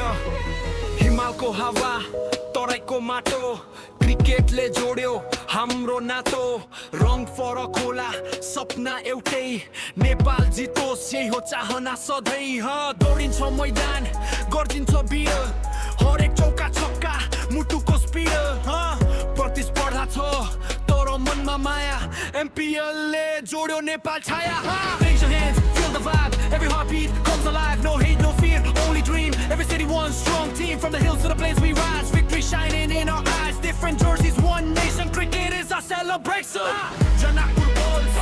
हिमालको हावा तराईको माटो क्रिकेटले जोड्यो हाम्रो नातो रङ फरक होला सपना एउटै नेपाल जितोस् यही हो चाहना सधैँ दौडिन्छ मैदान गर्जिन्छ वीर हरेक चौका छक्का मुटुको स्पिड प्रतिस्पर्धा छ तर मनमा माया NPL ले जोड्यो नेपाल छाया Raise your hands, feel the vibe Every heartbeat comes alive No hate, no fear, only dream Every city one strong team From the hills to the plains we rise Victory shining in our eyes Different jerseys, one nation Cricket is our celebration Janakpur Bulls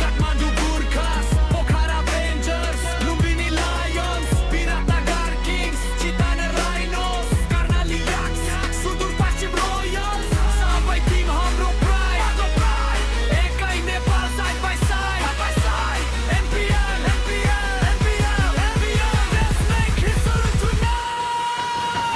Kathmandu Gurkhas Pokhara Rangers Lumbini Lions Biratnagar Kings Chitane Rhinos Karnali Yaks Sudur Pashchim Royals Sabai team hamro pride Ekai Nepal side by side NPL Let's make history tonight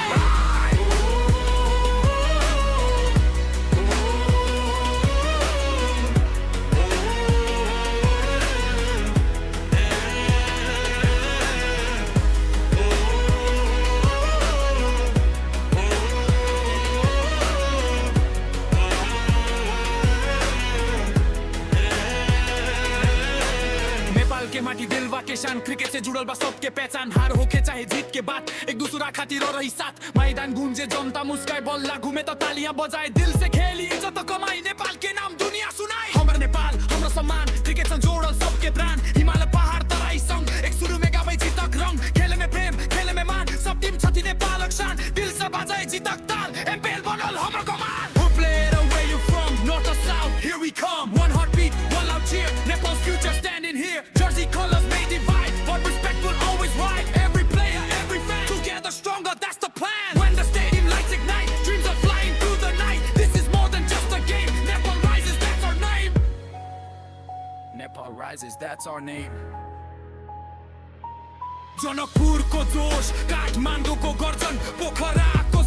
Nepal के माटी दिल के शान cricket से जुड़ल बा सबके पहचान हार होके चाहे जीत के बात एक दूसरा खातिर रही साथ मैदान गूंजे जनता मुस्काए बल्ला घूमे तो तालियां बजाए दिल से खेली इज्जत कमाई नेपाल के नाम दुनिया सुनाई हमारा नेपाल हमारा सम्मान क्रिकेट से जोड़ल सबके प्राण हिमालय पहाड़ तराई संग एक सुरु में गावे जीतक रंग खेले में प्रेम खेले में मान सब टीम छथि नेपालक शान दिल से बजाए जीतक ताल NPL बनल हाम्रो कमान Who played where you from north or south here we come one heartbeat one loud cheer Nepal's future standing here jersey colors may divide but respect will always ride every player every fan together stronger that's the plan when the stadium lights ignite dreams are flying through the night this is more than just a game Nepal rises that's our name Nepal rises that's our name जनकपुरको जोश काठमाडौँको गर्जन पोखराको